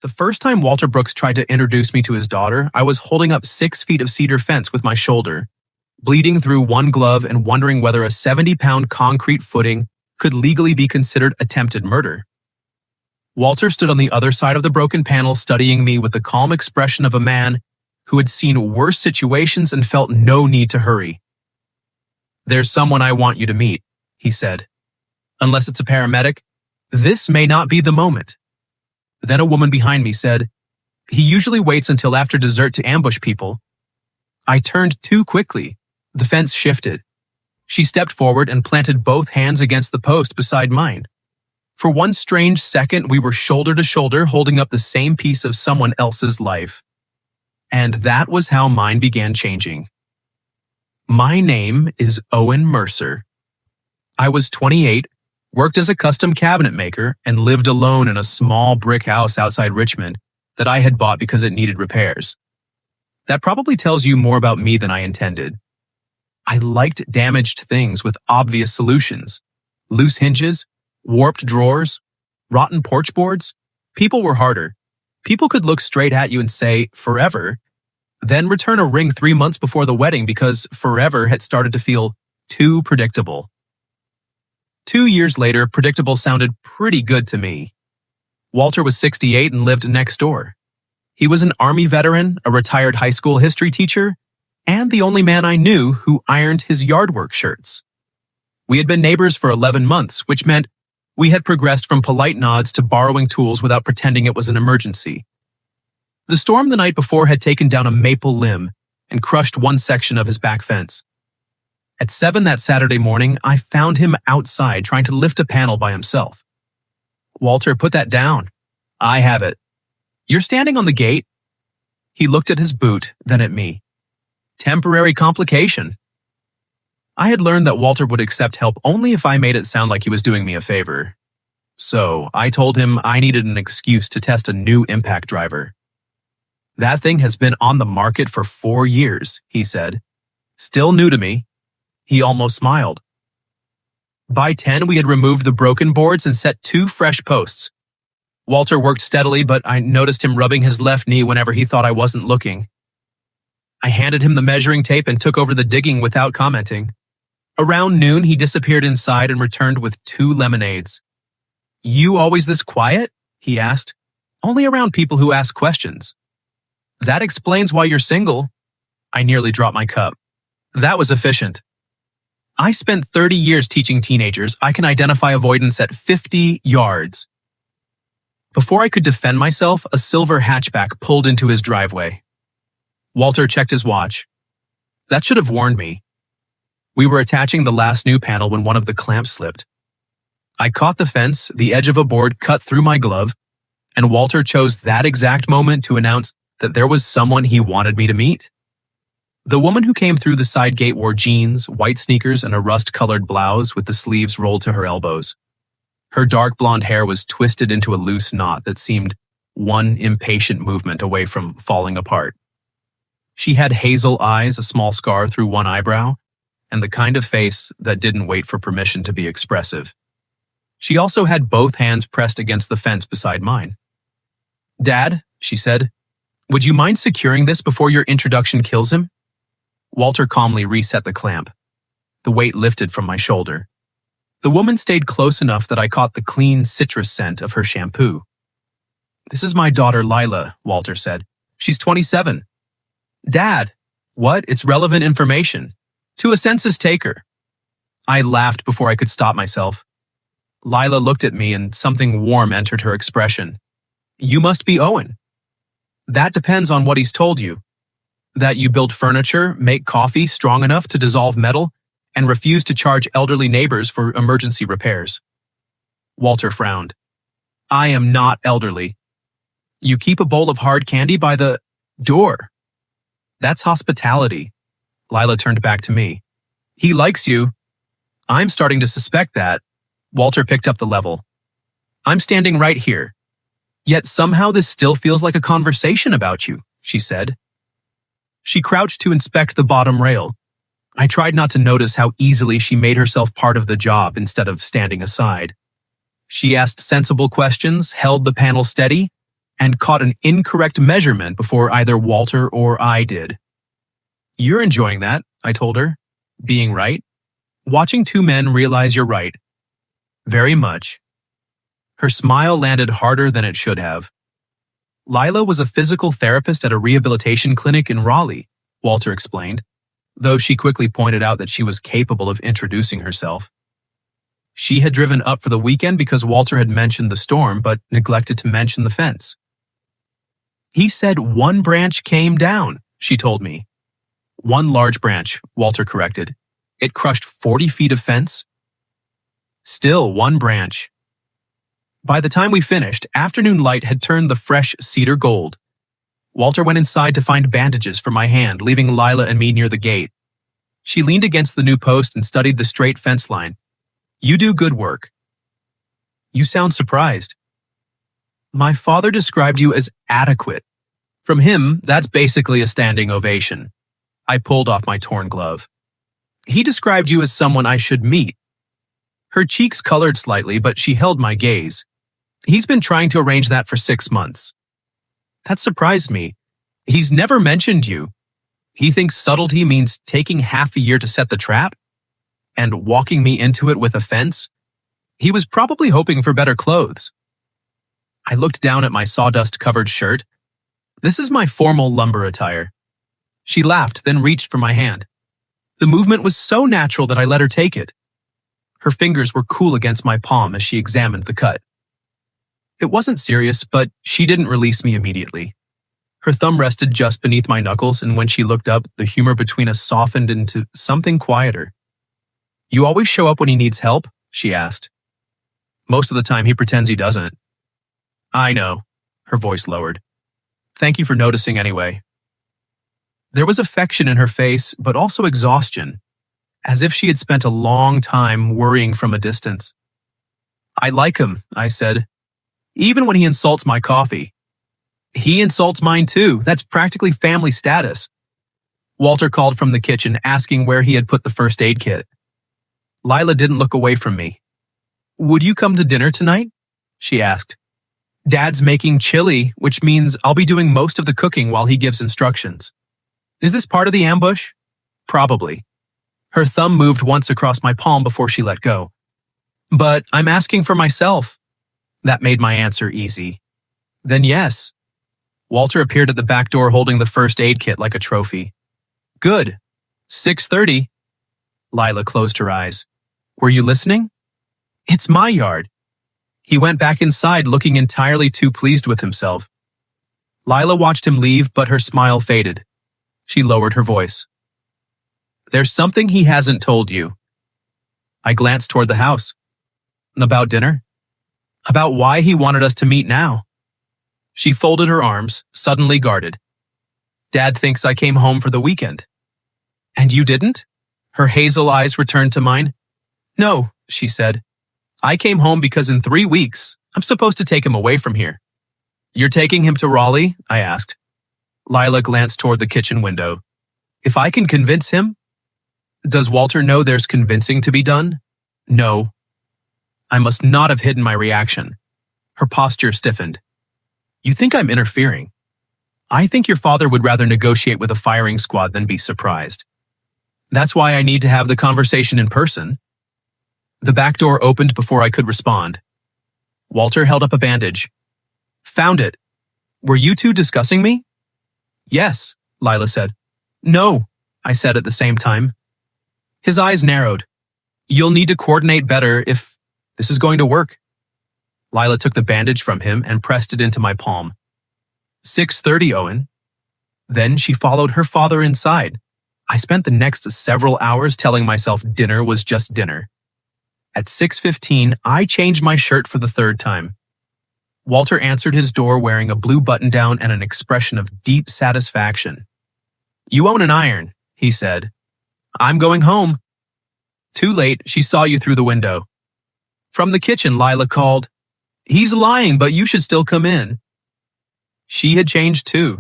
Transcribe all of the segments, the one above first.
The first time Walter Brooks tried to introduce me to his daughter, I was holding up 6 feet of cedar fence with my shoulder, bleeding through one glove and wondering whether a 70-pound concrete footing could legally be considered attempted murder. Walter stood on the other side of the broken panel, studying me with the calm expression of a man who had seen worse situations and felt no need to hurry. "There's someone I want you to meet," he said. "Unless it's a paramedic, this may not be the moment." Then a woman behind me said, "He usually waits until after dessert to ambush people." I turned too quickly. The fence shifted. She stepped forward and planted both hands against the post beside mine. For one strange second, we were shoulder to shoulder, holding up the same piece of someone else's life. And that was how mine began changing. My name is Owen Mercer. I was 28, worked as a custom cabinet maker, and lived alone in a small brick house outside Richmond that I had bought because it needed repairs. That probably tells you more about me than I intended. I liked damaged things with obvious solutions. Loose hinges, warped drawers, rotten porch boards. People were harder. People could look straight at you and say, "Forever," then return a ring 3 months before the wedding because forever had started to feel too predictable. 2 years later, predictable sounded pretty good to me. Walter was 68 and lived next door. He was an Army veteran, a retired high school history teacher, and the only man I knew who ironed his yard work shirts. We had been neighbors for 11 months, which meant we had progressed from polite nods to borrowing tools without pretending it was an emergency. The storm the night before had taken down a maple limb and crushed one section of his back fence. At 7 that Saturday morning, I found him outside trying to lift a panel by himself. "Walter, put that down." "I have it." "You're standing on the gate." He looked at his boot, then at me. "Temporary complication." I had learned that Walter would accept help only if I made it sound like he was doing me a favor. So I told him I needed an excuse to test a new impact driver. "That thing has been on the market for 4 years, he said. "Still new to me." He almost smiled. By 10, we had removed the broken boards and set 2 fresh posts. Walter worked steadily, but I noticed him rubbing his left knee whenever he thought I wasn't looking. I handed him the measuring tape and took over the digging without commenting. Around noon, he disappeared inside and returned with 2 lemonades. "You always this quiet?" he asked. "Only around people who ask questions." "That explains why you're single." I nearly dropped my cup. That was efficient. I spent 30 years teaching teenagers. I can identify avoidance at 50 yards. Before I could defend myself, a silver hatchback pulled into his driveway. Walter checked his watch. That should have warned me. We were attaching the last new panel when one of the clamps slipped. I caught the fence, the edge of a board cut through my glove, and Walter chose that exact moment to announce that there was someone he wanted me to meet. The woman who came through the side gate wore jeans, white sneakers, and a rust-colored blouse with the sleeves rolled to her elbows. Her dark blonde hair was twisted into a loose knot that seemed one impatient movement away from falling apart. She had hazel eyes, a small scar through one eyebrow, and the kind of face that didn't wait for permission to be expressive. She also had both hands pressed against the fence beside mine. "Dad," she said, "would you mind securing this before your introduction kills him?" Walter calmly reset the clamp. The weight lifted from my shoulder. The woman stayed close enough that I caught the clean citrus scent of her shampoo. "This is my daughter Lila," Walter said. "She's 27. "Dad." "What? It's relevant information. To a census taker." I laughed before I could stop myself. Lila looked at me and something warm entered her expression. "You must be Owen." "That depends on what he's told you. That you build furniture, make coffee strong enough to dissolve metal, and refuse to charge elderly neighbors for emergency repairs." Walter frowned. "I am not elderly." "You keep a bowl of hard candy by the door." "That's hospitality." Lila turned back to me. "He likes you." "I'm starting to suspect that." Walter picked up the level. "I'm standing right here. Yet somehow this still feels like a conversation about you," she said. She crouched to inspect the bottom rail. I tried not to notice how easily she made herself part of the job instead of standing aside. She asked sensible questions, held the panel steady, and caught an incorrect measurement before either Walter or I did. You're enjoying that, I told her, being right. Watching two men realize you're right. Very much. Her smile landed harder than it should have. Lila was a physical therapist at a rehabilitation clinic in Raleigh, Walter explained, though she quickly pointed out that she was capable of introducing herself. She had driven up for the weekend because Walter had mentioned the storm but neglected to mention the fence. He said one branch came down, she told me. One large branch, Walter corrected. It crushed 40 feet of fence. Still one branch. By the time we finished, afternoon light had turned the fresh cedar gold. Walter went inside to find bandages for my hand, leaving Lila and me near the gate. She leaned against the new post and studied the straight fence line. You do good work. You sound surprised. My father described you as adequate. From him, that's basically a standing ovation. I pulled off my torn glove. He described you as someone I should meet. Her cheeks colored slightly, but she held my gaze. He's been trying to arrange that for 6 months. That surprised me. He's never mentioned you. He thinks subtlety means taking half a year to set the trap and walking me into it with a fence. He was probably hoping for better clothes. I looked down at my sawdust-covered shirt. This is my formal lumber attire. She laughed, then reached for my hand. The movement was so natural that I let her take it. Her fingers were cool against my palm as she examined the cut. It wasn't serious, but she didn't release me immediately. Her thumb rested just beneath my knuckles, and when she looked up, the humor between us softened into something quieter. You always show up when he needs help? She asked. Most of the time he pretends he doesn't. I know, her voice lowered. Thank you for noticing anyway. There was affection in her face, but also exhaustion, as if she had spent a long time worrying from a distance. I like him, I said, even when he insults my coffee. He insults mine too. That's practically family status. Walter called from the kitchen, asking where he had put the first aid kit. Lila didn't look away from me. Would you come to dinner tonight? She asked. Dad's making chili, which means I'll be doing most of the cooking while he gives instructions. Is this part of the ambush? Probably. Her thumb moved once across my palm before she let go. But I'm asking for myself. That made my answer easy. Then yes. Walter appeared at the back door holding the first aid kit like a trophy. Good. 6:30. Lila closed her eyes. Were you listening? It's my yard. He went back inside looking entirely too pleased with himself. Lila watched him leave, but her smile faded. She lowered her voice. There's something he hasn't told you. I glanced toward the house. About dinner? About why he wanted us to meet now. She folded her arms, suddenly guarded. Dad thinks I came home for the weekend. And you didn't? Her hazel eyes returned to mine. No, she said. I came home because in 3 weeks, I'm supposed to take him away from here. You're taking him to Raleigh? I asked. Lila glanced toward the kitchen window. If I can convince him? Does Walter know there's convincing to be done? No. I must not have hidden my reaction. Her posture stiffened. You think I'm interfering? I think your father would rather negotiate with a firing squad than be surprised. That's why I need to have the conversation in person. The back door opened before I could respond. Walter held up a bandage. Found it. Were you two discussing me? Yes, Lila said. No, I said at the same time. His eyes narrowed. You'll need to coordinate better if this is going to work. Lila took the bandage from him and pressed it into my palm. 6:30, Owen. Then she followed her father inside. I spent the next several hours telling myself dinner was just dinner. At 6:15, I changed my shirt for the third time. Walter answered his door wearing a blue button-down and an expression of deep satisfaction. You own an iron, he said. I'm going home. Too late, she saw you through the window. From the kitchen, Lila called. He's lying, but you should still come in. She had changed too.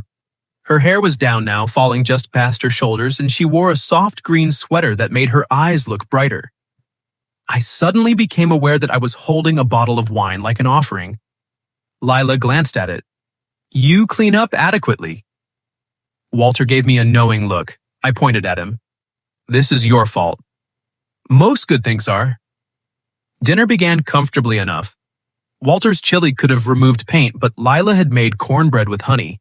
Her hair was down now, falling just past her shoulders, and she wore a soft green sweater that made her eyes look brighter. I suddenly became aware that I was holding a bottle of wine like an offering. Lila glanced at it. You clean up adequately. Walter gave me a knowing look. I pointed at him. This is your fault. Most good things are. Dinner began comfortably enough. Walter's chili could have removed paint, but Lila had made cornbread with honey,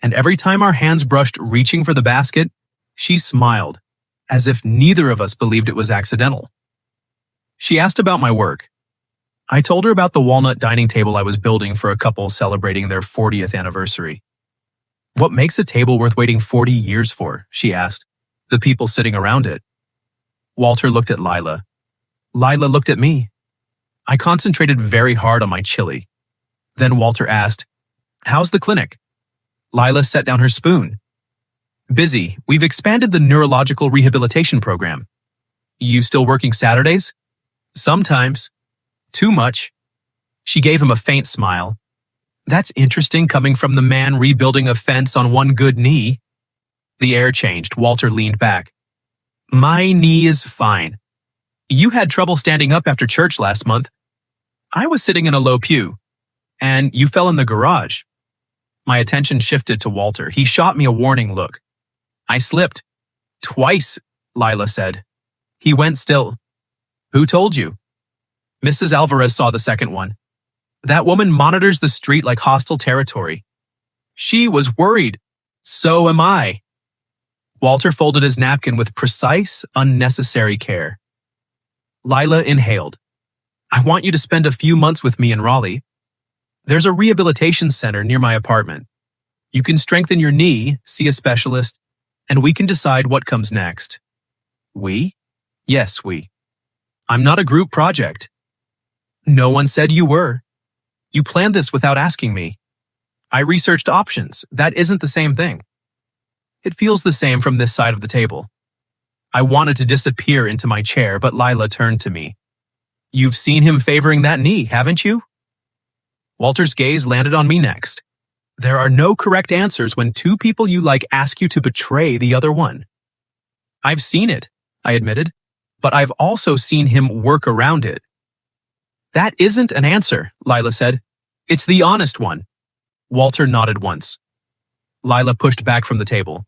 and every time our hands brushed reaching for the basket, she smiled, as if neither of us believed it was accidental. She asked about my work. I told her about the walnut dining table I was building for a couple celebrating their 40th anniversary. What makes a table worth waiting 40 years for? She asked. The people sitting around it. Walter looked at Lila. Lila looked at me. I concentrated very hard on my chili. Then Walter asked, "How's the clinic?" Lila set down her spoon. "Busy. We've expanded the neurological rehabilitation program." "You still working Saturdays?" "Sometimes." "Too much." She gave him a faint smile. "That's interesting coming from the man rebuilding a fence on one good knee." The air changed. Walter leaned back. "My knee is fine. You had trouble standing up after church last month. I was sitting in a low pew, and you fell in the garage." My attention shifted to Walter. He shot me a warning look. "I slipped. Twice," Lila said. He went still. "Who told you?" "Mrs. Alvarez saw the second one. That woman monitors the street like hostile territory. She was worried. So am I." Walter folded his napkin with precise, unnecessary care. Lila inhaled. "I want you to spend a few months with me in Raleigh. There's a rehabilitation center near my apartment. You can strengthen your knee, see a specialist, and we can decide what comes next." "We?" "Yes, we. I'm not a group project." "No one said you were. You planned this without asking me. I researched options. That isn't the same thing." "It feels the same from this side of the table." I wanted to disappear into my chair, but Lila turned to me. "You've seen him favoring that knee, haven't you?" Walter's gaze landed on me next. "There are no correct answers when two people you like ask you to betray the other one." "I've seen it," I admitted, "but I've also seen him work around it." "That isn't an answer," Lila said. "It's the honest one." Walter nodded once. Lila pushed back from the table.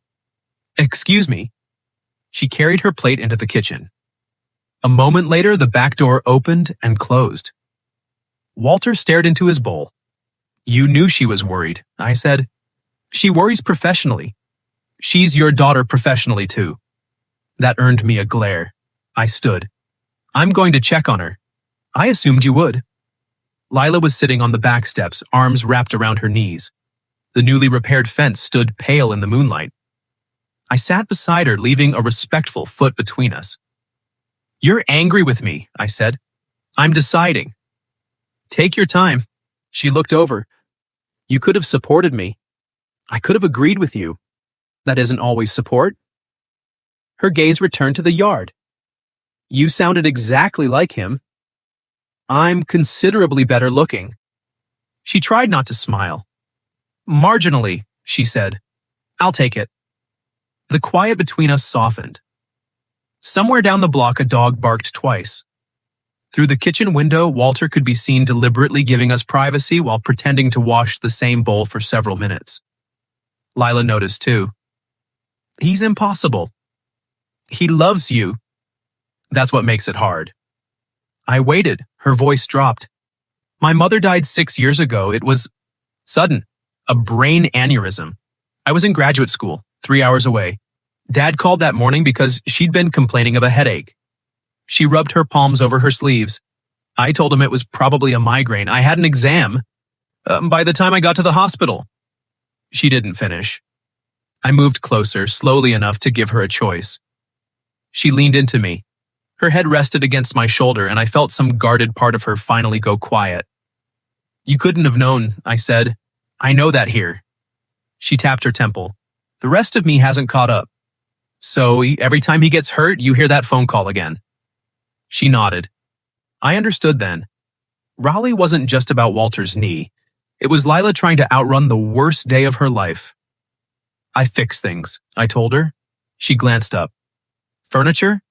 "Excuse me." She carried her plate into the kitchen. A moment later, the back door opened and closed. Walter stared into his bowl. "You knew she was worried," I said. "She worries professionally. She's your daughter professionally, too." That earned me a glare. I stood. "I'm going to check on her. I assumed you would." Lila was sitting on the back steps, arms wrapped around her knees. The newly repaired fence stood pale in the moonlight. I sat beside her, leaving a respectful foot between us. "You're angry with me," I said. "I'm deciding." "Take your time." She looked over. "You could have supported me. I could have agreed with you. That isn't always support." Her gaze returned to the yard. "You sounded exactly like him." "I'm considerably better looking." She tried not to smile. "Marginally," she said. "I'll take it." The quiet between us softened. Somewhere down the block, a dog barked twice. Through the kitchen window, Walter could be seen deliberately giving us privacy while pretending to wash the same bowl for several minutes. Lila noticed too. "He's impossible." "He loves you." "That's what makes it hard." I waited. Her voice dropped. "My mother died 6 years ago. It was sudden. A brain aneurysm. I was in graduate school, 3 hours away. Dad called that morning because she'd been complaining of a headache. She rubbed her palms over her sleeves. I told him it was probably a migraine. I had an exam. By the time I got to the hospital." She didn't finish. I moved closer, slowly enough to give her a choice. She leaned into me. Her head rested against my shoulder, and I felt some guarded part of her finally go quiet. "You couldn't have known," I said. "I know that here." She tapped her temple. "The rest of me hasn't caught up. So every time he gets hurt, you hear that phone call again." She nodded. I understood then. Raleigh wasn't just about Walter's knee. It was Lila trying to outrun the worst day of her life. "I fix things," I told her. She glanced up. "Furniture?"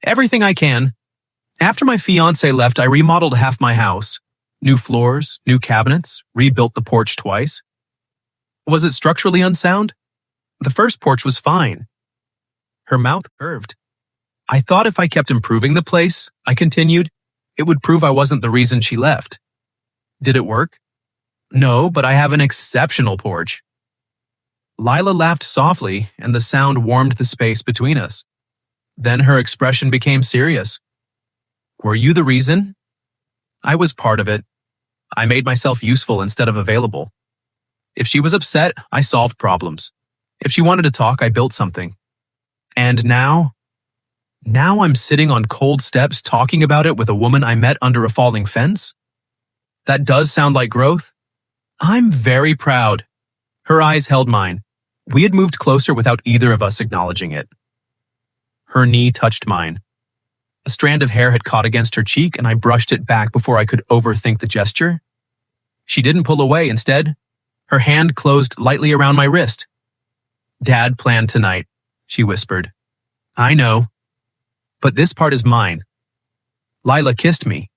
"Everything I can. After my fiancé left, I remodeled half my house. New floors, new cabinets, rebuilt the porch twice." Was it structurally unsound? The first porch was fine. Her mouth curved. I thought if I kept improving the place, I continued, it would prove I wasn't the reason she left. Did it work? No, but I have an exceptional porch. Lila laughed softly, and the sound warmed the space between us. Then her expression became serious. Were you the reason? I was part of it. I made myself useful instead of available. If she was upset, I solved problems. If she wanted to talk, I built something. And now I'm sitting on cold steps talking about it with a woman I met under a falling fence? That does sound like growth. I'm very proud. Her eyes held mine. We had moved closer without either of us acknowledging it. Her knee touched mine. A strand of hair had caught against her cheek, and I brushed it back before I could overthink the gesture. She didn't pull away. Instead, her hand closed lightly around my wrist. Dad planned tonight, she whispered. I know. But this part is mine. Lila kissed me.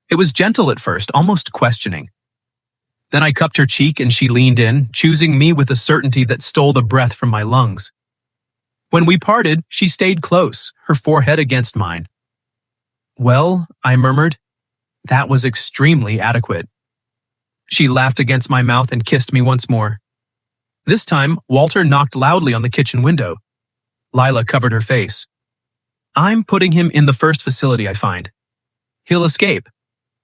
It was gentle at first, almost questioning. Then I cupped her cheek and she leaned in, choosing me with a certainty that stole the breath from my lungs. When we parted, she stayed close, her forehead against mine. Well, I murmured, that was extremely adequate. She laughed against my mouth and kissed me once more. This time, Walter knocked loudly on the kitchen window. Lila covered her face. I'm putting him in the first facility I find. He'll escape.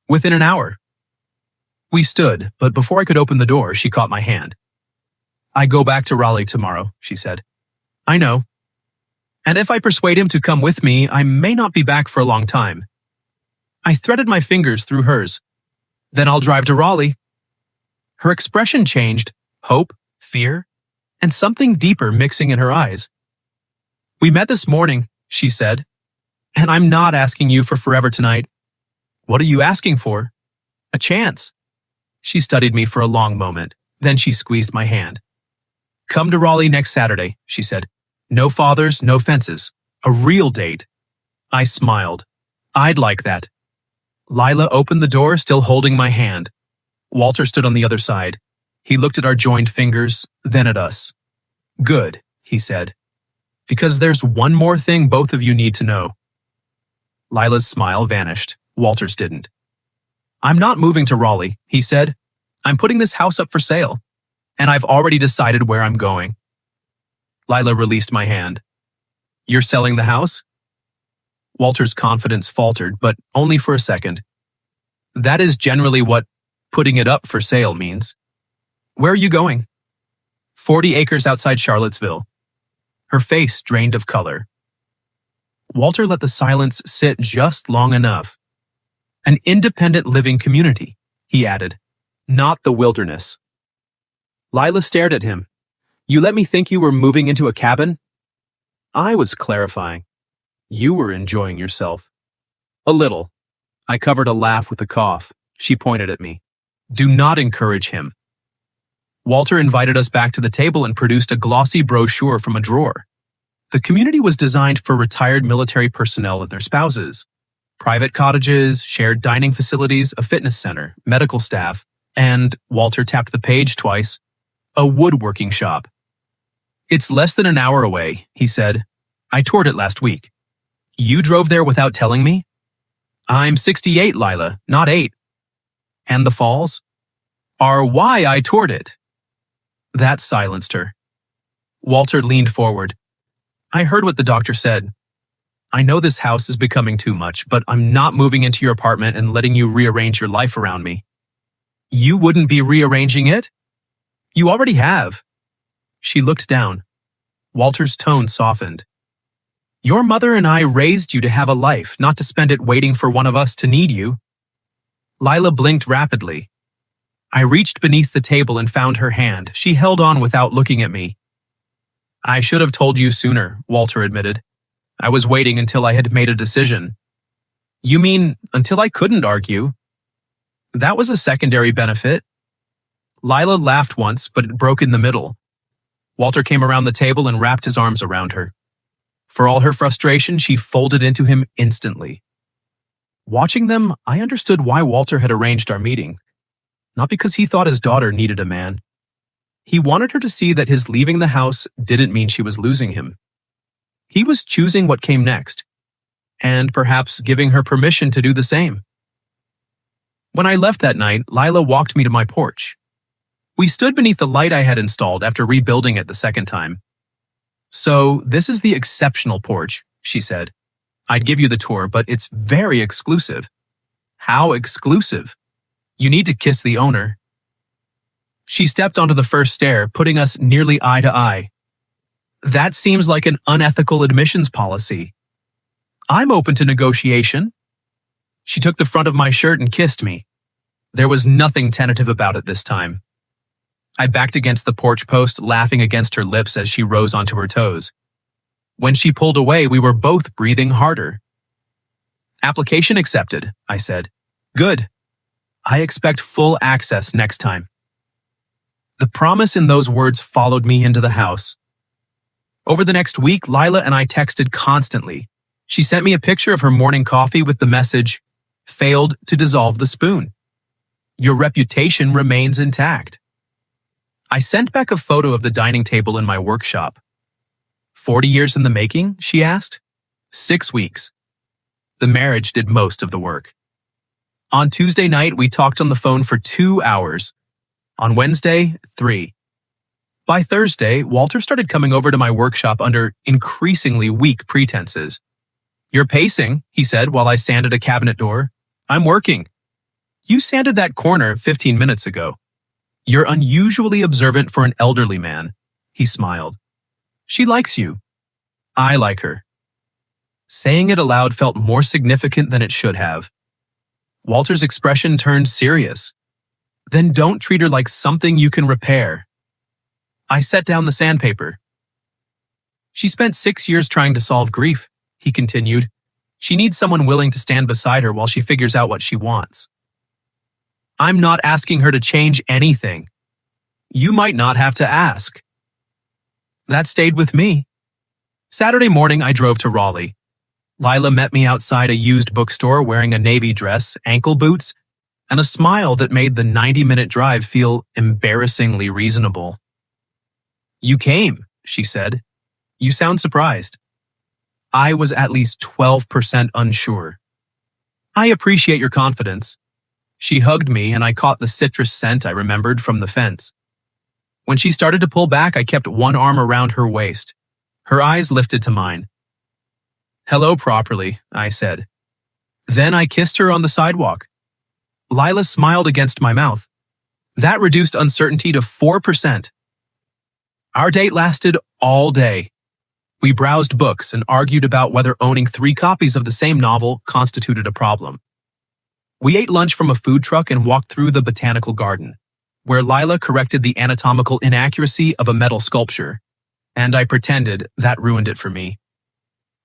Within an hour. We stood, but before I could open the door, she caught my hand. I go back to Raleigh tomorrow, she said. I know. And if I persuade him to come with me, I may not be back for a long time. I threaded my fingers through hers. Then I'll drive to Raleigh. Her expression changed, hope, fear, and something deeper mixing in her eyes. We met this morning, she said, and I'm not asking you for forever tonight. What are you asking for? A chance. She studied me for a long moment, then she squeezed my hand. Come to Raleigh next Saturday, she said. No fathers, no fences. A real date. I smiled. I'd like that. Lila opened the door, still holding my hand. Walter stood on the other side. He looked at our joined fingers, then at us. Good, he said. Because there's one more thing both of you need to know. Lila's smile vanished. Walter's didn't. I'm not moving to Raleigh, he said. I'm putting this house up for sale, and I've already decided where I'm going. Lila released my hand. You're selling the house? Walter's confidence faltered, but only for a second. That is generally what putting it up for sale means. Where are you going? 40 acres outside Charlottesville. Her face drained of color. Walter let the silence sit just long enough. An independent living community, he added, not the wilderness. Lila stared at him. You let me think you were moving into a cabin? I was clarifying. You were enjoying yourself. A little. I covered a laugh with a cough. She pointed at me. Do not encourage him. Walter invited us back to the table and produced a glossy brochure from a drawer. The community was designed for retired military personnel and their spouses. Private cottages, shared dining facilities, a fitness center, medical staff, and, Walter tapped the page twice, a woodworking shop. It's less than an hour away, he said. I toured it last week. You drove there without telling me? I'm 68, Lila, not 8. And the falls? Are why I toured it. That silenced her. Walter leaned forward. I heard what the doctor said. I know this house is becoming too much, but I'm not moving into your apartment and letting you rearrange your life around me. You wouldn't be rearranging it? You already have. She looked down. Walter's tone softened. Your mother and I raised you to have a life, not to spend it waiting for one of us to need you. Lila blinked rapidly. I reached beneath the table and found her hand. She held on without looking at me. I should have told you sooner, Walter admitted. I was waiting until I had made a decision. You mean until I couldn't argue? That was a secondary benefit. Lila laughed once, but it broke in the middle. Walter came around the table and wrapped his arms around her. For all her frustration, she folded into him instantly. Watching them, I understood why Walter had arranged our meeting. Not because he thought his daughter needed a man. He wanted her to see that his leaving the house didn't mean she was losing him. He was choosing what came next, and perhaps giving her permission to do the same. When I left that night, Lila walked me to my porch. We stood beneath the light I had installed after rebuilding it the second time. "So, this is the exceptional porch," she said. "I'd give you the tour, but it's very exclusive." "How exclusive?" "You need to kiss the owner." She stepped onto the first stair, putting us nearly eye to eye. "That seems like an unethical admissions policy." "I'm open to negotiation." She took the front of my shirt and kissed me. There was nothing tentative about it this time. I backed against the porch post, laughing against her lips as she rose onto her toes. When she pulled away, we were both breathing harder. "Application accepted," I said. "Good. I expect full access next time." The promise in those words followed me into the house. Over the next week, Lila and I texted constantly. She sent me a picture of her morning coffee with the message, "Failed to dissolve the spoon. Your reputation remains intact." I sent back a photo of the dining table in my workshop. 40 years in the making, she asked. 6 weeks. The marriage did most of the work. On Tuesday night, we talked on the phone for 2 hours. On Wednesday, 3. By Thursday, Walter started coming over to my workshop under increasingly weak pretenses. "You're pacing," he said while I sanded a cabinet door. "I'm working." "You sanded that corner 15 minutes ago." "You're unusually observant for an elderly man," he smiled. "She likes you." "I like her." Saying it aloud felt more significant than it should have. Walter's expression turned serious. "Then don't treat her like something you can repair." I set down the sandpaper. "She spent 6 years trying to solve grief," he continued. "She needs someone willing to stand beside her while she figures out what she wants." "I'm not asking her to change anything." "You might not have to ask." That stayed with me. Saturday morning, I drove to Raleigh. Lila met me outside a used bookstore wearing a navy dress, ankle boots, and a smile that made the 90-minute drive feel embarrassingly reasonable. "You came," she said. "You sound surprised." I was at least 12% unsure. "I appreciate your confidence." She hugged me and I caught the citrus scent I remembered from the fence. When she started to pull back, I kept one arm around her waist. Her eyes lifted to mine. "Hello properly," I said. Then I kissed her on the sidewalk. Lila smiled against my mouth. That reduced uncertainty to 4%. Our date lasted all day. We browsed books and argued about whether owning 3 copies of the same novel constituted a problem. We ate lunch from a food truck and walked through the botanical garden, where Lila corrected the anatomical inaccuracy of a metal sculpture, and I pretended that ruined it for me.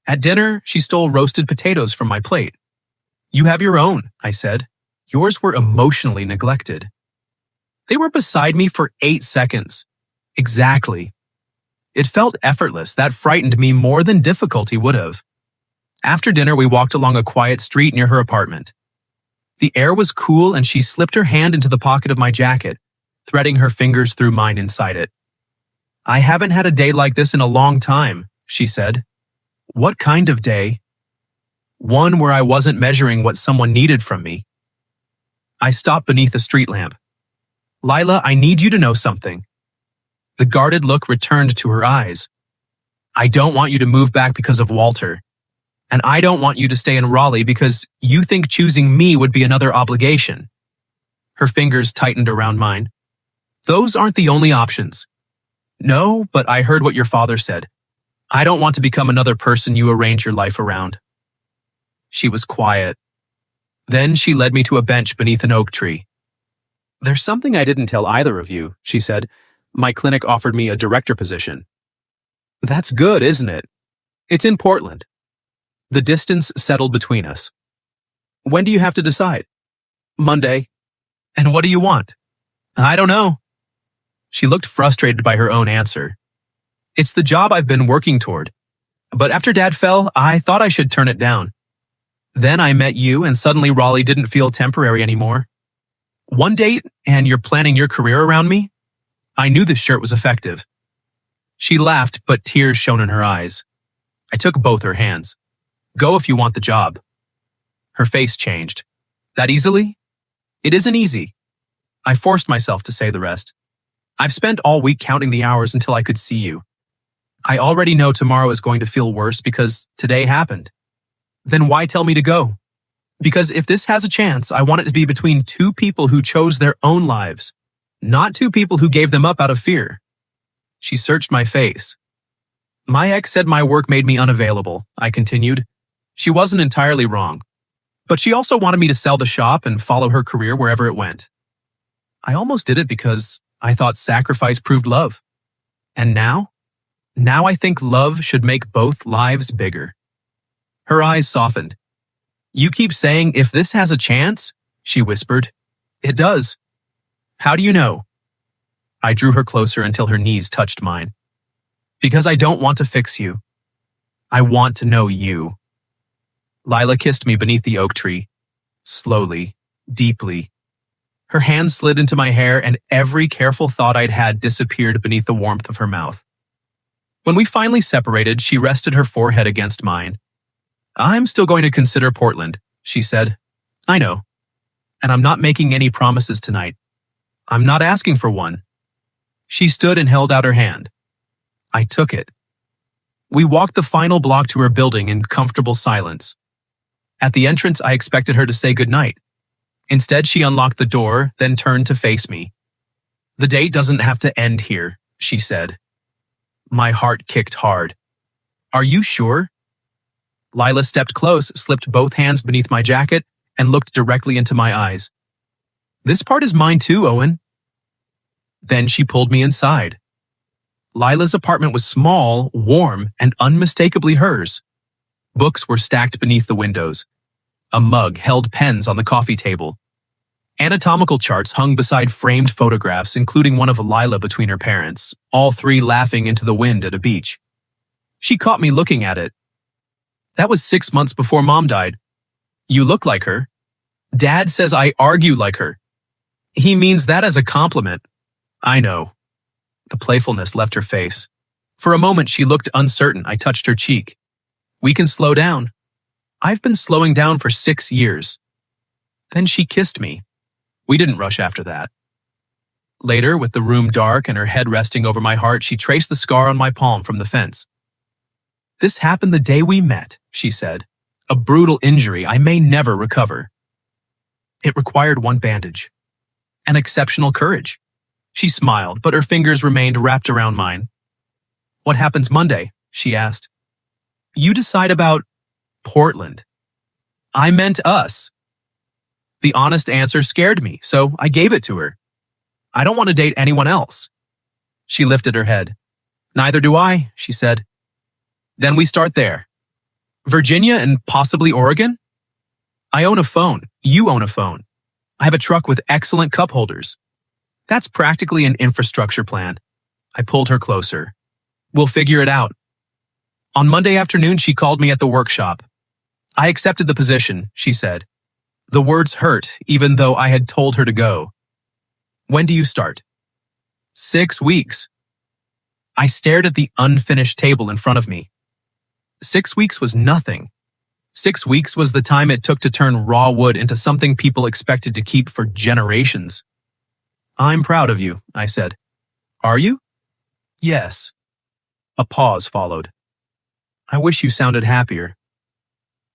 At dinner, she stole roasted potatoes from my plate. "You have your own," I said. "Yours were emotionally neglected." They were beside me for 8 seconds. Exactly. It felt effortless. That frightened me more than difficulty would have. After dinner, we walked along a quiet street near her apartment. The air was cool and she slipped her hand into the pocket of my jacket, threading her fingers through mine inside it. "I haven't had a day like this in a long time," she said. "What kind of day?" "One where I wasn't measuring what someone needed from me." I stopped beneath a street lamp. "Lila, I need you to know something." The guarded look returned to her eyes. "I don't want you to move back because of Walter. And I don't want you to stay in Raleigh because you think choosing me would be another obligation." Her fingers tightened around mine. "Those aren't the only options." "No, but I heard what your father said. I don't want to become another person you arrange your life around." She was quiet. Then she led me to a bench beneath an oak tree. "There's something I didn't tell either of you," she said. "My clinic offered me a director position." "That's good, isn't it?" "It's in Portland." The distance settled between us. "When do you have to decide?" "Monday." "And what do you want?" "I don't know." She looked frustrated by her own answer. "It's the job I've been working toward. But after Dad fell, I thought I should turn it down. Then I met you and suddenly Raleigh didn't feel temporary anymore. One date and you're planning your career around me? I knew this shirt was effective. She laughed, but tears shone in her eyes. I took both her hands. Go if you want the job. Her face changed. That easily? It isn't easy. I forced myself to say the rest. I've spent all week counting the hours until I could see you. I already know tomorrow is going to feel worse because today happened. Then why tell me to go? Because if this has a chance, I want it to be between two people who chose their own lives, not two people who gave them up out of fear. She searched my face. My ex said my work made me unavailable, I continued. She wasn't entirely wrong. But she also wanted me to sell the shop and follow her career wherever it went. I almost did it because I thought sacrifice proved love. And now? Now I think love should make both lives bigger. Her eyes softened. You keep saying, if this has a chance, she whispered. It does. How do you know? I drew her closer until her knees touched mine. Because I don't want to fix you. I want to know you. Lila kissed me beneath the oak tree. Slowly, deeply. Her hand slid into my hair and every careful thought I'd had disappeared beneath the warmth of her mouth. When we finally separated, she rested her forehead against mine. I'm still going to consider Portland, she said. I know. And I'm not making any promises tonight. I'm not asking for one. She stood and held out her hand. I took it. We walked the final block to her building in comfortable silence. At the entrance, I expected her to say goodnight. Instead, she unlocked the door, then turned to face me. The date doesn't have to end here, she said. My heart kicked hard. Are you sure? Lila stepped close, slipped both hands beneath my jacket, and looked directly into my eyes. This part is mine too, Owen. Then she pulled me inside. Lila's apartment was small, warm, and unmistakably hers. Books were stacked beneath the windows. A mug held pens on the coffee table. Anatomical charts hung beside framed photographs, including one of Lila between her parents, all three laughing into the wind at a beach. She caught me looking at it. That was 6 months before Mom died. You look like her. Dad says I argue like her. He means that as a compliment. I know. The playfulness left her face. For a moment, she looked uncertain. I touched her cheek. We can slow down. I've been slowing down for 6 years. Then she kissed me. We didn't rush after that. Later, with the room dark and her head resting over my heart, she traced the scar on my palm from the fence. This happened the day we met, she said. A brutal injury I may never recover. It required one bandage. An exceptional courage. She smiled, but her fingers remained wrapped around mine. What happens Monday? She asked. You decide about Portland. I meant us. The honest answer scared me, so I gave it to her. I don't want to date anyone else. She lifted her head. Neither do I, she said. Then we start there. Virginia and possibly Oregon? I own a phone. You own a phone. I have a truck with excellent cup holders. That's practically an infrastructure plan. I pulled her closer. We'll figure it out. On Monday afternoon, she called me at the workshop. I accepted the position, she said. The words hurt, even though I had told her to go. When do you start? 6 weeks. I stared at the unfinished table in front of me. 6 weeks was nothing. 6 weeks was the time it took to turn raw wood into something people expected to keep for generations. I'm proud of you, I said. Are you? Yes. A pause followed. I wish you sounded happier.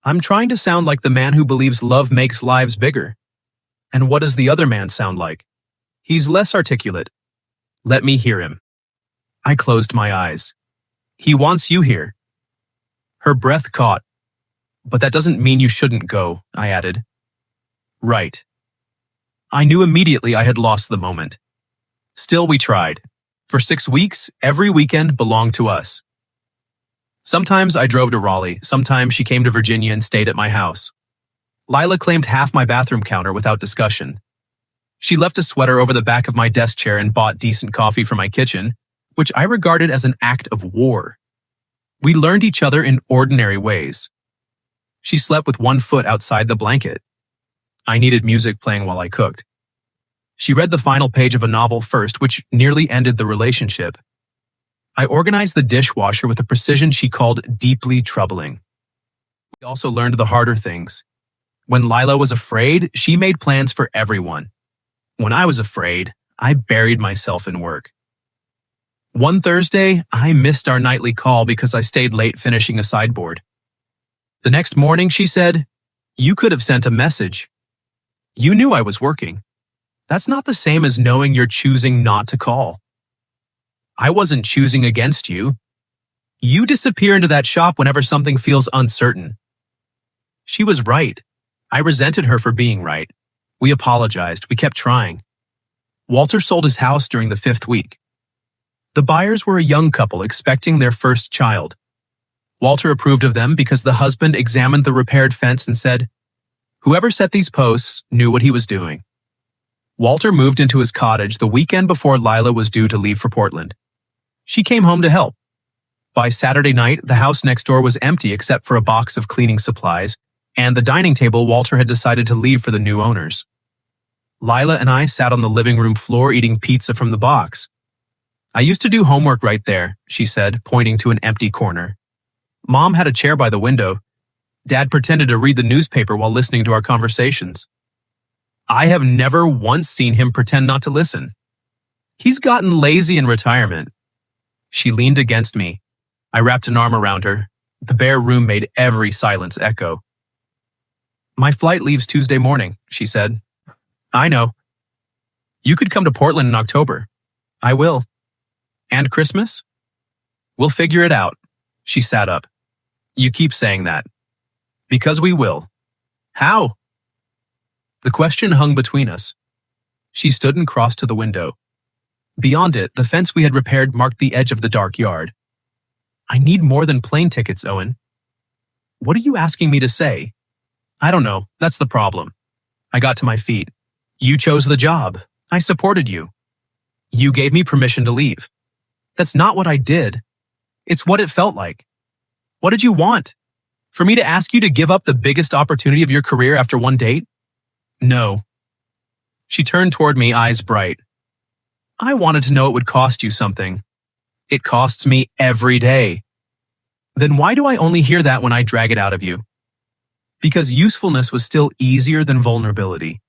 I'm trying to sound like the man who believes love makes lives bigger. And what does the other man sound like? He's less articulate. Let me hear him. I closed my eyes. He wants you here. Her breath caught. But that doesn't mean you shouldn't go, I added. Right. I knew immediately I had lost the moment. Still, we tried. For 6 weeks, every weekend belonged to us. Sometimes I drove to Raleigh, sometimes she came to Virginia and stayed at my house. Lila claimed half my bathroom counter without discussion. She left a sweater over the back of my desk chair and bought decent coffee for my kitchen, which I regarded as an act of war. We learned each other in ordinary ways. She slept with one foot outside the blanket. I needed music playing while I cooked. She read the final page of a novel first, which nearly ended the relationship. I organized the dishwasher with a precision she called deeply troubling. We also learned the harder things. When Lila was afraid, she made plans for everyone. When I was afraid, I buried myself in work. One Thursday, I missed our nightly call because I stayed late finishing a sideboard. The next morning, she said, "You could have sent a message. You knew I was working. That's not the same as knowing you're choosing not to call. I wasn't choosing against you. You disappear into that shop whenever something feels uncertain." She was right. I resented her for being right. We apologized. We kept trying. Walter sold his house during the 5th week. The buyers were a young couple expecting their first child. Walter approved of them because the husband examined the repaired fence and said, "Whoever set these posts knew what he was doing." Walter moved into his cottage the weekend before Lila was due to leave for Portland. She came home to help. By Saturday night, the house next door was empty except for a box of cleaning supplies and the dining table Walter had decided to leave for the new owners. Lila and I sat on the living room floor eating pizza from the box. "I used to do homework right there," she said, pointing to an empty corner. "Mom had a chair by the window. Dad pretended to read the newspaper while listening to our conversations. I have never once seen him pretend not to listen. He's gotten lazy in retirement." She leaned against me. I wrapped an arm around her. The bare room made every silence echo. "My flight leaves Tuesday morning," she said. "I know. You could come to Portland in October." "I will." "And Christmas?" "We'll figure it out." She sat up. "You keep saying that." "Because we will." "How?" The question hung between us. She stood and crossed to the window. Beyond it, the fence we had repaired marked the edge of the dark yard. "I need more than plane tickets, Owen." "What are you asking me to say?" "I don't know. That's the problem." I got to my feet. "You chose the job. I supported you. You gave me permission to leave." "That's not what I did. It's what it felt like." "What did you want? For me to ask you to give up the biggest opportunity of your career after one date?" "No." She turned toward me, eyes bright. "I wanted to know it would cost you something. It costs me every day." "Then why do I only hear that when I drag it out of you?" "Because usefulness was still easier than vulnerability.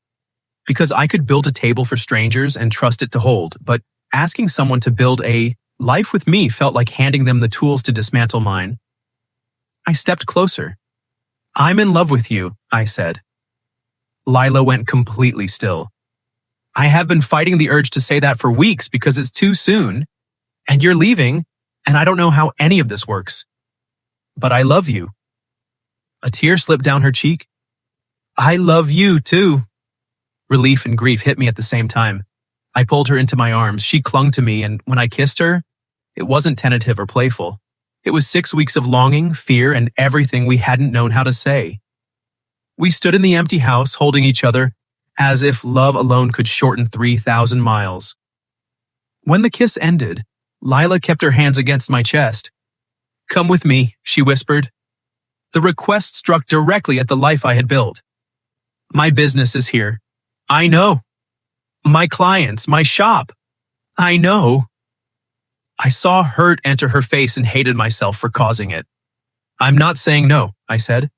Because I could build a table for strangers and trust it to hold, but asking someone to build a life with me felt like handing them the tools to dismantle mine." I stepped closer. "I'm in love with you," I said. Lila went completely still. "I have been fighting the urge to say that for weeks because it's too soon, and you're leaving, and I don't know how any of this works. But I love you." A tear slipped down her cheek. "I love you, too." Relief and grief hit me at the same time. I pulled her into my arms. She clung to me, and when I kissed her, it wasn't tentative or playful. It was 6 weeks of longing, fear, and everything we hadn't known how to say. We stood in the empty house, holding each other, as if love alone could shorten 3,000 miles. When the kiss ended, Lila kept her hands against my chest. "Come with me," she whispered. The request struck directly at the life I had built. "My business is here. I know. My clients, my shop. I know." I saw hurt enter her face and hated myself for causing it. "I'm not saying no," I said.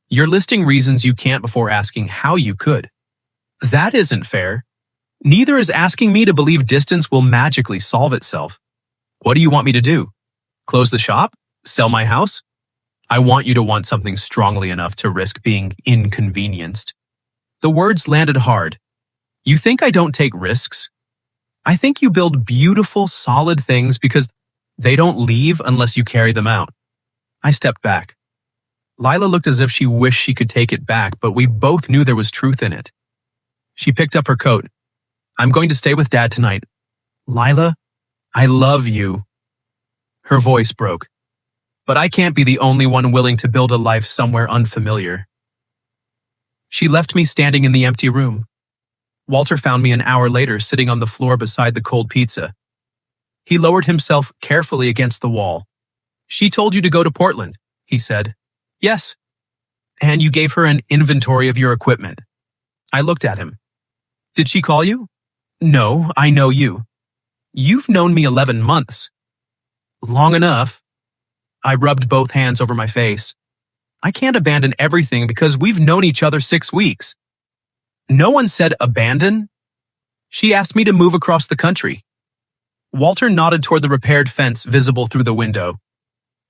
"You're listing reasons you can't before asking how you could. That isn't fair. Neither is asking me to believe distance will magically solve itself. What do you want me to do? Close the shop? Sell my house? I want you to want something strongly enough to risk being inconvenienced." The words landed hard. "You think I don't take risks? I think you build beautiful, solid things because they don't leave unless you carry them out." I stepped back. Lila looked as if she wished she could take it back, but we both knew there was truth in it. She picked up her coat. "I'm going to stay with Dad tonight." "Lila, I love you." Her voice broke. "But I can't be the only one willing to build a life somewhere unfamiliar." She left me standing in the empty room. Walter found me an hour later sitting on the floor beside the cold pizza. He lowered himself carefully against the wall. "She told you to go to Portland," he said. "Yes." "And you gave her an inventory of your equipment." I looked at him. "Did she call you?" No, I know you. You've known me 11 months. Long enough. I rubbed both hands over my face. I can't abandon everything because we've known each other 6 weeks. No one said abandon. She asked me to move across the country. Walter nodded toward the repaired fence visible through the window.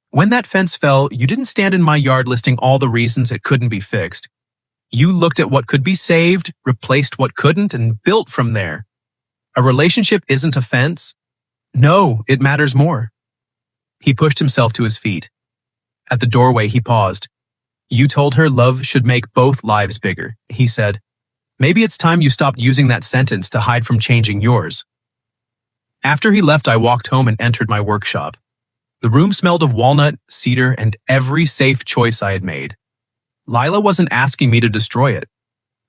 When that fence fell, you didn't stand in my yard listing all the reasons it couldn't be fixed. You looked at what could be saved, replaced what couldn't, and built from there. A relationship isn't a fence. No, it matters more. He pushed himself to his feet. At the doorway, he paused. You told her love should make both lives bigger, he said. Maybe it's time you stopped using that sentence to hide from changing yours. After he left, I walked home and entered my workshop. The room smelled of walnut, cedar, and every safe choice I had made. Lila wasn't asking me to destroy it.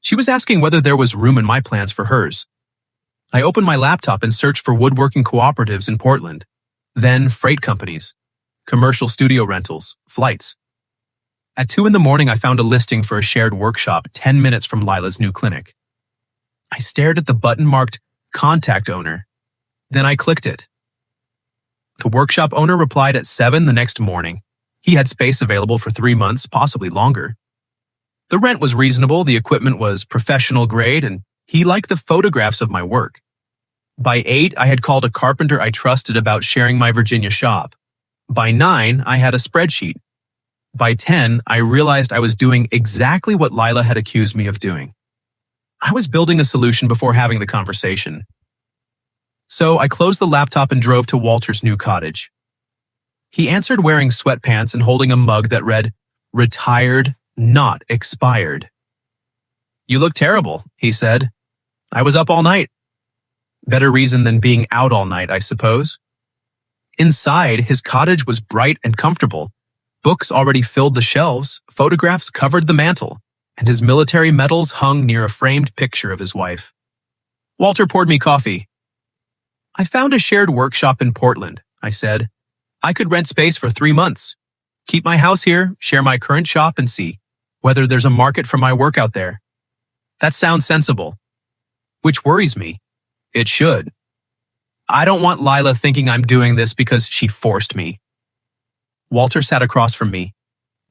She was asking whether there was room in my plans for hers. I opened my laptop and searched for woodworking cooperatives in Portland, then freight companies, commercial studio rentals, flights. At 2 a.m, I found a listing for a shared workshop 10 minutes from Lila's new clinic. I stared at the button marked Contact Owner. Then I clicked it. The workshop owner replied at 7 the next morning. He had space available for 3 months, possibly longer. The rent was reasonable, the equipment was professional grade, and he liked the photographs of my work. By 8, I had called a carpenter I trusted about sharing my Virginia shop. By 9, I had a spreadsheet. By 10, I realized I was doing exactly what Lila had accused me of doing. I was building a solution before having the conversation. So I closed the laptop and drove to Walter's new cottage. He answered wearing sweatpants and holding a mug that read, "Retired, not expired." "You look terrible," he said. "I was up all night." Better reason than being out all night, I suppose. Inside, his cottage was bright and comfortable. Books already filled the shelves, photographs covered the mantel, and his military medals hung near a framed picture of his wife. Walter poured me coffee. "I found a shared workshop in Portland," I said. "I could rent space for 3 months. Keep my house here, share my current shop, and see whether there's a market for my work out there." That sounds sensible. Which worries me. It should. I don't want Lila thinking I'm doing this because she forced me. Walter sat across from me.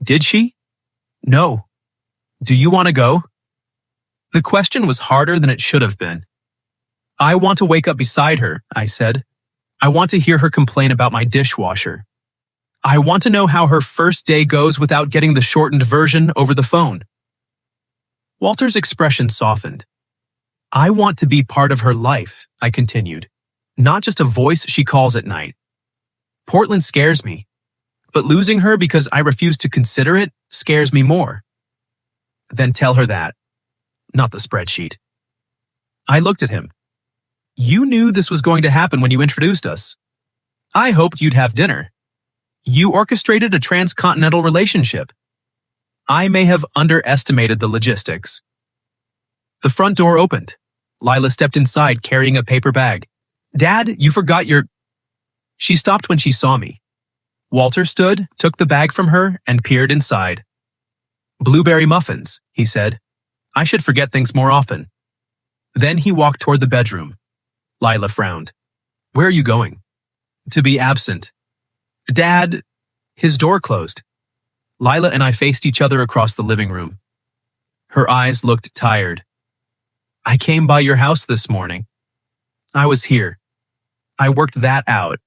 Did she? No. Do you want to go? The question was harder than it should have been. I want to wake up beside her, I said. I want to hear her complain about my dishwasher. I want to know how her first day goes without getting the shortened version over the phone. Walter's expression softened. I want to be part of her life, I continued, not just a voice she calls at night. Portland scares me, but losing her because I refuse to consider it scares me more. Then tell her that, not the spreadsheet. I looked at him. You knew this was going to happen when you introduced us. I hoped you'd have dinner. You orchestrated a transcontinental relationship. I may have underestimated the logistics. The front door opened. Lila stepped inside carrying a paper bag. Dad, you forgot your... She stopped when she saw me. Walter stood, took the bag from her, and peered inside. Blueberry muffins, he said. I should forget things more often. Then he walked toward the bedroom. Lila frowned. Where are you going? To be absent. Dad... His door closed. Lila and I faced each other across the living room. Her eyes looked tired. I came by your house this morning. I was here. I worked that out.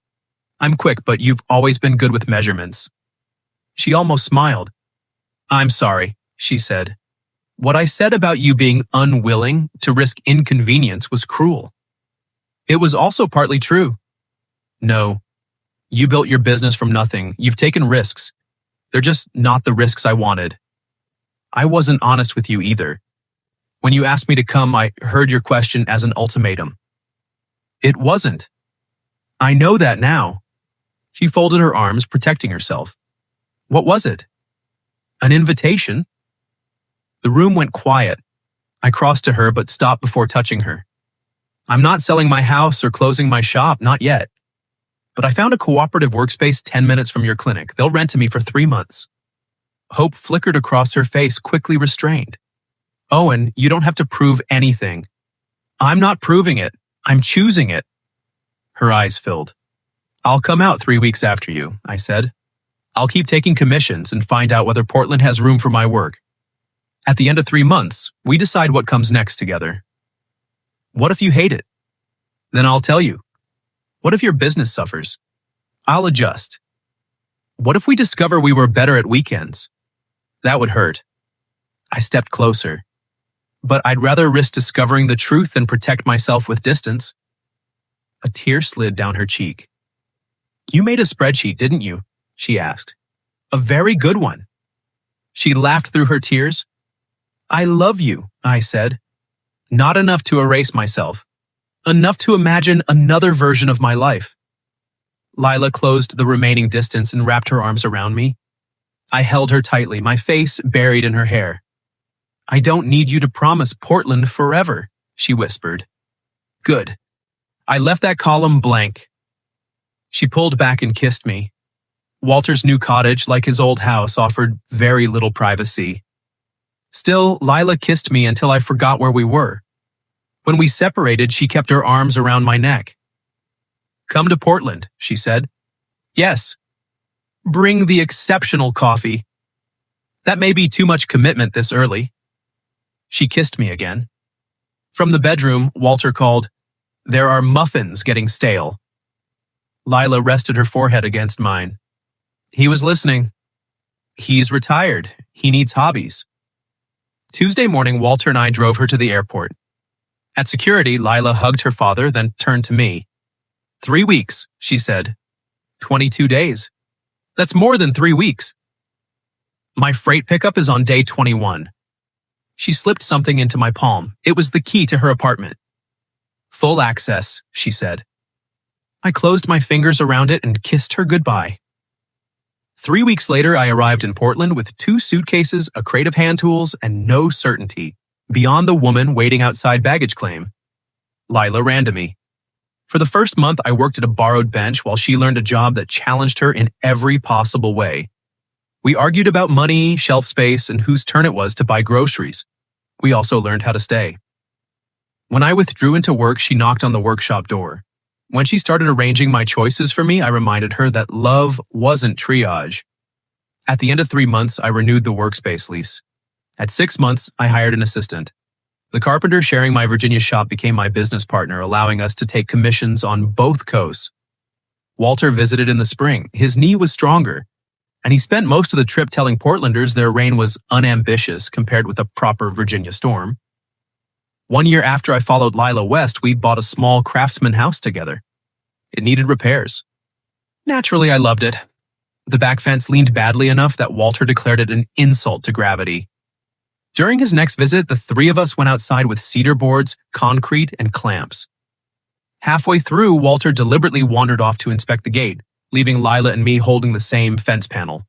I'm quick, but you've always been good with measurements. She almost smiled. I'm sorry, she said. What I said about you being unwilling to risk inconvenience was cruel. It was also partly true. No, you built your business from nothing. You've taken risks. They're just not the risks I wanted. I wasn't honest with you either. When you asked me to come, I heard your question as an ultimatum. It wasn't. I know that now. She folded her arms, protecting herself. What was it? An invitation? The room went quiet. I crossed to her but stopped before touching her. I'm not selling my house or closing my shop, not yet. But I found a cooperative workspace 10 minutes from your clinic. They'll rent to me for 3 months. Hope flickered across her face, quickly restrained. Owen, you don't have to prove anything. I'm not proving it. I'm choosing it. Her eyes filled. I'll come out 3 weeks after you, I said. I'll keep taking commissions and find out whether Portland has room for my work. At the end of 3 months, we decide what comes next together. What if you hate it? Then I'll tell you. What if your business suffers? I'll adjust. What if we discover we were better at weekends? That would hurt. I stepped closer. But I'd rather risk discovering the truth than protect myself with distance. A tear slid down her cheek. You made a spreadsheet, didn't you? She asked. A very good one. She laughed through her tears. I love you, I said. Not enough to erase myself. Enough to imagine another version of my life. Lila closed the remaining distance and wrapped her arms around me. I held her tightly, my face buried in her hair. I don't need you to promise Portland forever, she whispered. Good. I left that column blank. She pulled back and kissed me. Walter's new cottage, like his old house, offered very little privacy. Still, Lila kissed me until I forgot where we were. When we separated, she kept her arms around my neck. Come to Portland, she said. Yes. Bring the exceptional coffee. That may be too much commitment this early. She kissed me again. From the bedroom, Walter called, There are muffins getting stale. Lila rested her forehead against mine. He was listening. He's retired. He needs hobbies. Tuesday morning, Walter and I drove her to the airport. At security, Lila hugged her father, then turned to me. 3 weeks, she said. 22 days. That's more than 3 weeks. My freight pickup is on day 21. She slipped something into my palm. It was the key to her apartment. Full access, she said. I closed my fingers around it and kissed her goodbye. 3 weeks later, I arrived in Portland with 2 suitcases, a crate of hand tools, and no certainty, beyond the woman waiting outside baggage claim. Lila ran to me. For the first month, I worked at a borrowed bench while she learned a job that challenged her in every possible way. We argued about money, shelf space, and whose turn it was to buy groceries. We also learned how to stay. When I withdrew into work, she knocked on the workshop door. When she started arranging my choices for me, I reminded her that love wasn't triage. At the end of 3 months, I renewed the workspace lease. At 6 months, I hired an assistant. The carpenter sharing my Virginia shop became my business partner, allowing us to take commissions on both coasts. Walter visited in the spring. His knee was stronger, and he spent most of the trip telling Portlanders their rain was unambitious compared with a proper Virginia storm. 1 year after I followed Lila west, we bought a small craftsman house together. It needed repairs. Naturally, I loved it. The back fence leaned badly enough that Walter declared it an insult to gravity. During his next visit, the 3 of us went outside with cedar boards, concrete, and clamps. Halfway through, Walter deliberately wandered off to inspect the gate, leaving Lila and me holding the same fence panel.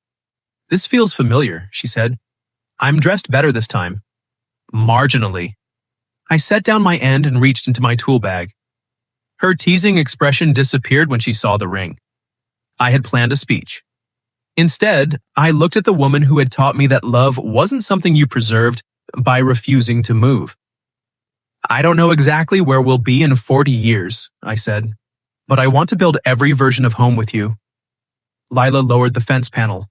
This feels familiar, she said. I'm dressed better this time. Marginally. I set down my end and reached into my tool bag. Her teasing expression disappeared when she saw the ring. I had planned a speech. Instead, I looked at the woman who had taught me that love wasn't something you preserved by refusing to move. I don't know exactly where we'll be in 40 years, I said, but I want to build every version of home with you. Lila lowered the fence panel.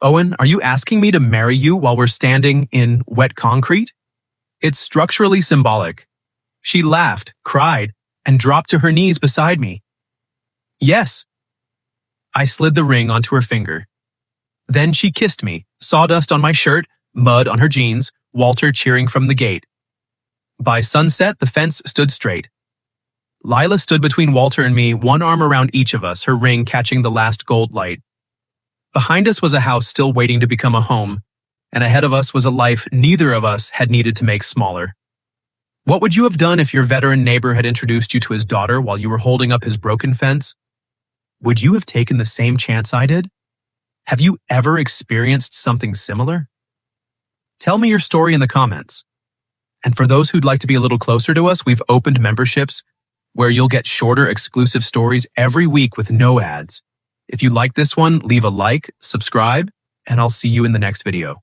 Owen, are you asking me to marry you while we're standing in wet concrete? It's structurally symbolic. She laughed, cried, and dropped to her knees beside me. Yes. I slid the ring onto her finger. Then she kissed me, sawdust on my shirt, mud on her jeans, Walter cheering from the gate. By sunset, the fence stood straight. Lila stood between Walter and me, one arm around each of us, her ring catching the last gold light. Behind us was a house still waiting to become a home, and ahead of us was a life neither of us had needed to make smaller. What would you have done if your veteran neighbor had introduced you to his daughter while you were holding up his broken fence? Would you have taken the same chance I did? Have you ever experienced something similar? Tell me your story in the comments. And for those who'd like to be a little closer to us, we've opened memberships where you'll get shorter exclusive stories every week with no ads. If you like this one, leave a like, subscribe, and I'll see you in the next video.